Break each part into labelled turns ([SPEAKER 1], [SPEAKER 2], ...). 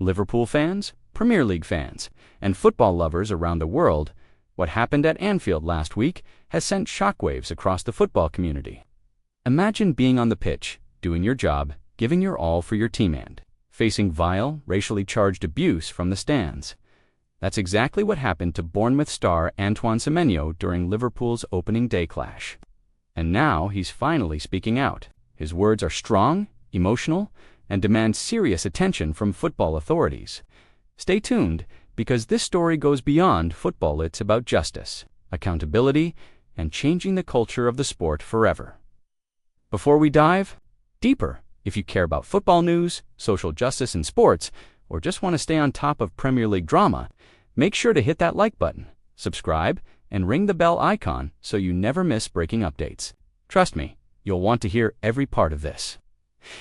[SPEAKER 1] Liverpool fans, Premier League fans, and football lovers around the world, what happened at Anfield last week has sent shockwaves across the football community. Imagine being on the pitch, doing your job, giving your all for your team and facing vile, racially charged abuse from the stands. That's exactly what happened to Bournemouth star Antoine Semenyo during Liverpool's opening day clash. And now he's finally speaking out. His words are strong, emotional, and demand serious attention from football authorities. Stay tuned, because this story goes beyond football. It's about justice, accountability, and changing the culture of the sport forever. Before we dive deeper, if you care about football news, social justice in sports, or just want to stay on top of Premier League drama, make sure to hit that like button, subscribe, and ring the bell icon so you never miss breaking updates. Trust me, you'll want to hear every part of this.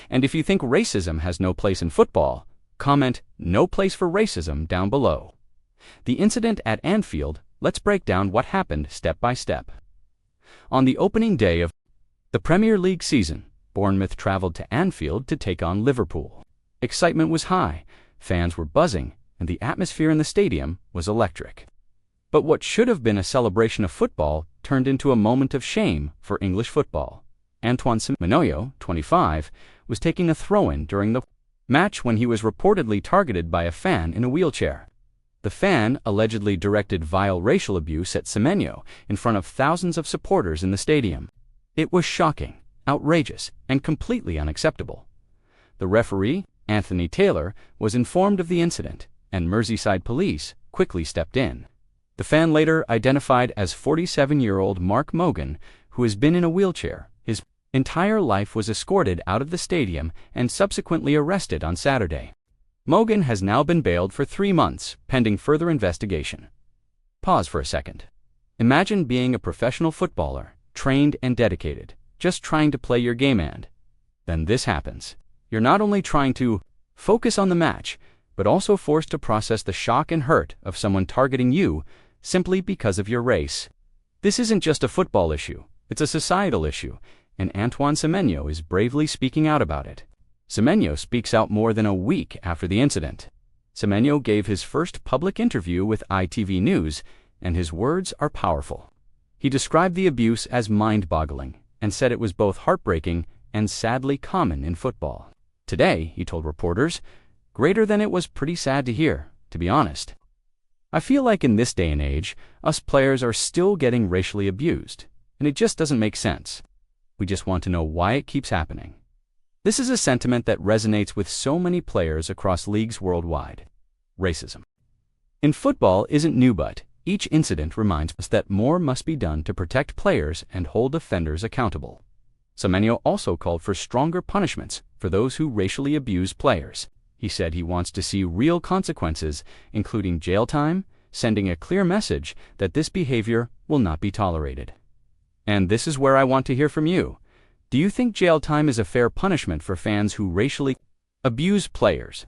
[SPEAKER 1] And if you think racism has no place in football, comment "No place for racism" down below. The incident at Anfield, let's break down what happened step by step. On the opening day of the Premier League season, Bournemouth traveled to Anfield to take on Liverpool. Excitement was high, fans were buzzing, and the atmosphere in the stadium was electric. But what should have been a celebration of football turned into a moment of shame for English football. Antoine Semenyo, 25, was taking a throw-in during the match when he was reportedly targeted by a fan in a wheelchair. The fan allegedly directed vile racial abuse at Semenyo in front of thousands of supporters in the stadium. It was shocking, outrageous, and completely unacceptable. The referee, Anthony Taylor, was informed of the incident, and Merseyside police quickly stepped in. The fan, later identified as 47-year-old Mark Mogan, who has been in a wheelchair his entire life, was escorted out of the stadium and subsequently arrested on Saturday. Mogan has now been bailed for 3 months, pending further investigation. Pause for a second. Imagine being a professional footballer, trained and dedicated, just trying to play your game, and then this happens. You're not only trying to focus on the match, but also forced to process the shock and hurt of someone targeting you simply because of your race. This isn't just a football issue, it's a societal issue, and Antoine Semenyo is bravely speaking out about it. Semenyo speaks out more than a week after the incident. Semenyo gave his first public interview with ITV News, and his words are powerful. He described the abuse as mind-boggling and said it was both heartbreaking and sadly common in football. Today, he told reporters, "Greater than it was pretty sad to hear, to be honest. I feel like in this day and age, us players are still getting racially abused, and it just doesn't make sense. We just want to know why it keeps happening." This is a sentiment that resonates with so many players across leagues worldwide. Racism in football isn't new, but each incident reminds us that more must be done to protect players and hold offenders accountable. Semenyo also called for stronger punishments for those who racially abuse players. He said he wants to see real consequences, including jail time, sending a clear message that this behavior will not be tolerated. And this is where I want to hear from you. Do you think jail time is a fair punishment for fans who racially abuse players?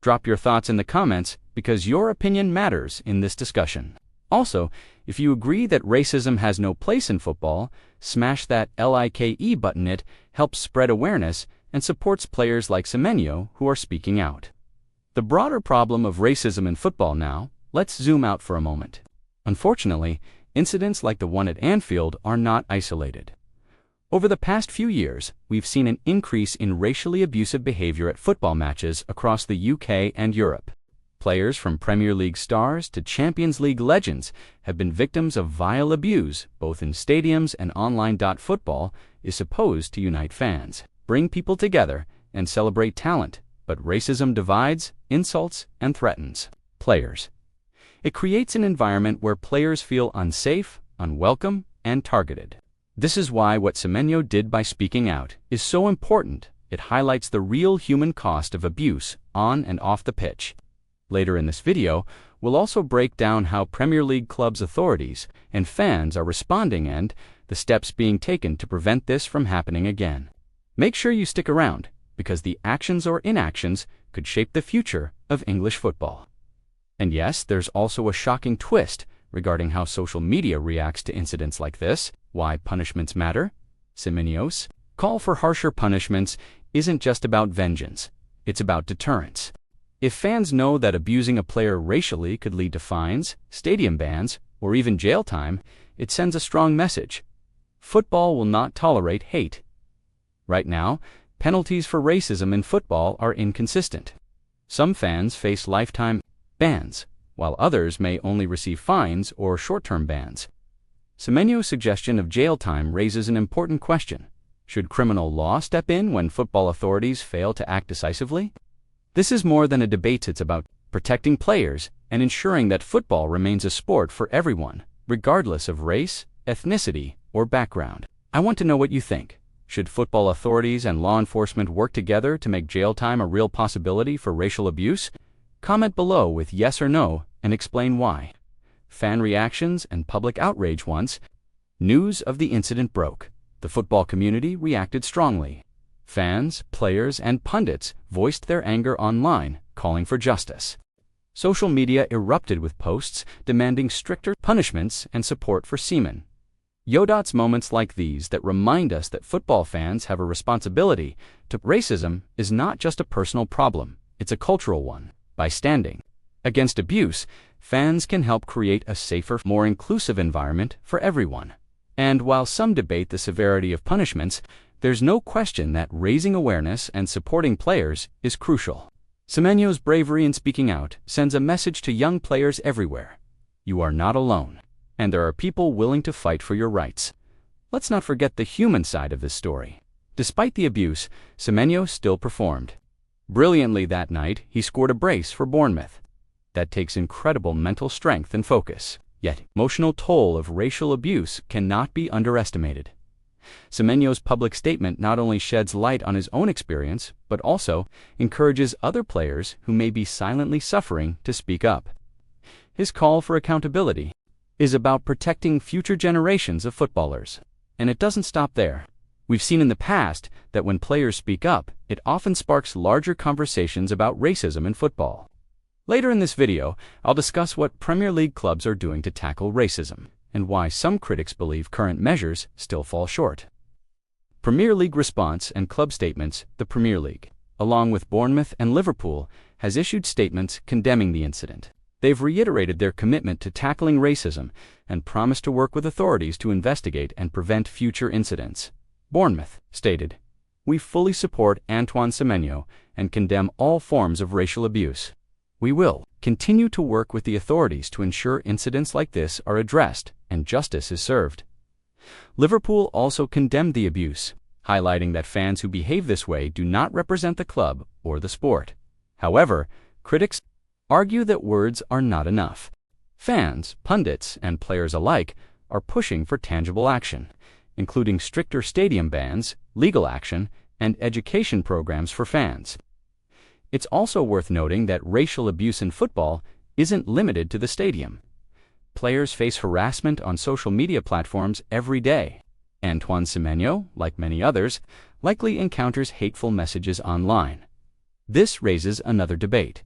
[SPEAKER 1] Drop your thoughts in the comments, because your opinion matters in this discussion. Also, if you agree that racism has no place in football, smash that like button. It helps spread awareness and supports players like Semenyo who are speaking out. The broader problem of racism in football now, let's zoom out for a moment. Unfortunately, incidents like the one at Anfield are not isolated. Over the past few years, we've seen an increase in racially abusive behavior at football matches across the UK and Europe. Players from Premier League stars to Champions League legends have been victims of vile abuse, both in stadiums and online. Football is supposed to unite fans, bring people together, and celebrate talent, but racism divides, insults, and threatens players. It creates an environment where players feel unsafe, unwelcome, and targeted. This is why what Semenyo did by speaking out is so important. It highlights the real human cost of abuse on and off the pitch. Later in this video, we'll also break down how Premier League clubs, authorities, and fans are responding and the steps being taken to prevent this from happening again. Make sure you stick around, because the actions or inactions could shape the future of English football. And yes, there's also a shocking twist regarding how social media reacts to incidents like this. Why punishments matter? Semenyo's call for harsher punishments isn't just about vengeance, it's about deterrence. If fans know that abusing a player racially could lead to fines, stadium bans, or even jail time, it sends a strong message. Football will not tolerate hate. Right now, penalties for racism in football are inconsistent. Some fans face lifetime bans, while others may only receive fines or short-term bans. Semenyo's suggestion of jail time raises an important question. Should criminal law step in when football authorities fail to act decisively? This is more than a debate. It's about protecting players and ensuring that football remains a sport for everyone, regardless of race, ethnicity, or background. I want to know what you think. Should football authorities and law enforcement work together to make jail time a real possibility for racial abuse? Comment below with yes or no and explain why. Fan reactions and public outrage. Once news of the incident broke, the football community reacted strongly. Fans, players, and pundits voiced their anger online, calling for justice. Social media erupted with posts demanding stricter punishments and support for Semen. Yodot's moments like these that remind us that football fans have a responsibility to racism is not just a personal problem, it's a cultural one. By standing against abuse, fans can help create a safer, more inclusive environment for everyone. And while some debate the severity of punishments, there's no question that raising awareness and supporting players is crucial. Semenyo's bravery in speaking out sends a message to young players everywhere. You are not alone, and there are people willing to fight for your rights. Let's not forget the human side of this story. Despite the abuse, Semenyo still performed brilliantly that night. He scored a brace for Bournemouth. That takes incredible mental strength and focus. Yet, emotional toll of racial abuse cannot be underestimated. Semenyo's public statement not only sheds light on his own experience, but also encourages other players who may be silently suffering to speak up. His call for accountability is about protecting future generations of footballers. And it doesn't stop there. We've seen in the past that when players speak up, it often sparks larger conversations about racism in football. Later in this video, I'll discuss what Premier League clubs are doing to tackle racism, and why some critics believe current measures still fall short. Premier League response and club statements. The Premier League, along with Bournemouth and Liverpool, has issued statements condemning the incident. They've reiterated their commitment to tackling racism and promised to work with authorities to investigate and prevent future incidents. Bournemouth stated, "We fully support Antoine Semenyo and condemn all forms of racial abuse. We will continue to work with the authorities to ensure incidents like this are addressed and justice is served." Liverpool also condemned the abuse, highlighting that fans who behave this way do not represent the club or the sport. However, critics argue that words are not enough. Fans, pundits, and players alike are pushing for tangible action, including stricter stadium bans, legal action, and education programs for fans. It's also worth noting that racial abuse in football isn't limited to the stadium. Players face harassment on social media platforms every day. Antoine Semenyo, like many others, likely encounters hateful messages online. This raises another debate.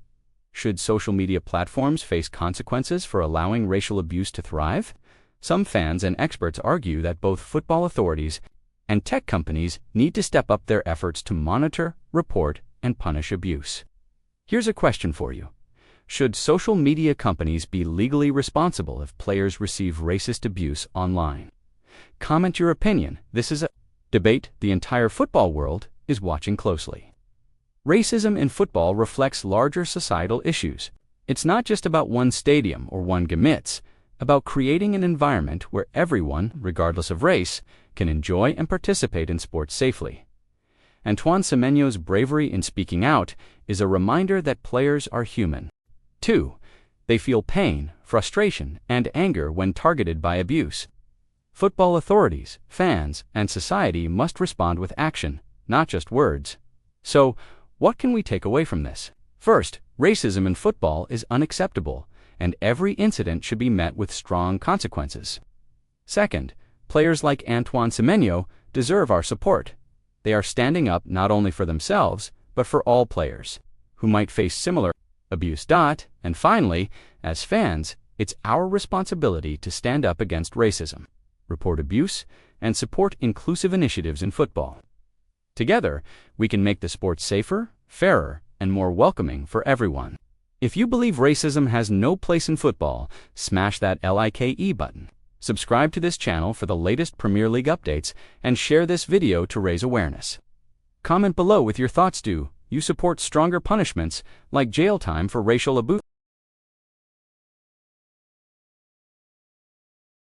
[SPEAKER 1] Should social media platforms face consequences for allowing racial abuse to thrive? Some fans and experts argue that both football authorities and tech companies need to step up their efforts to monitor, report, and punish abuse. Here's a question for you. Should social media companies be legally responsible if players receive racist abuse online? Comment your opinion. This is a debate the entire football world is watching closely. Racism in football reflects larger societal issues. It's not just about one stadium or one Gamitz, about creating an environment where everyone, regardless of race, can enjoy and participate in sports safely. Antoine Semenyo's bravery in speaking out is a reminder that players are human. 2. They feel pain, frustration, and anger when targeted by abuse. Football authorities, fans, and society must respond with action, not just words. So, what can we take away from this? First, racism in football is unacceptable, and every incident should be met with strong consequences. Second, players like Antoine Semenyo deserve our support. They are standing up not only for themselves, but for all players who might face similar abuse. And finally, as fans, it's our responsibility to stand up against racism, report abuse, and support inclusive initiatives in football. Together, we can make the sport safer, fairer, and more welcoming for everyone. If you believe racism has no place in football, smash that like button. Subscribe to this channel for the latest Premier League updates and share this video to raise awareness. Comment below with your thoughts. Do you support stronger punishments like jail time for racial abuse?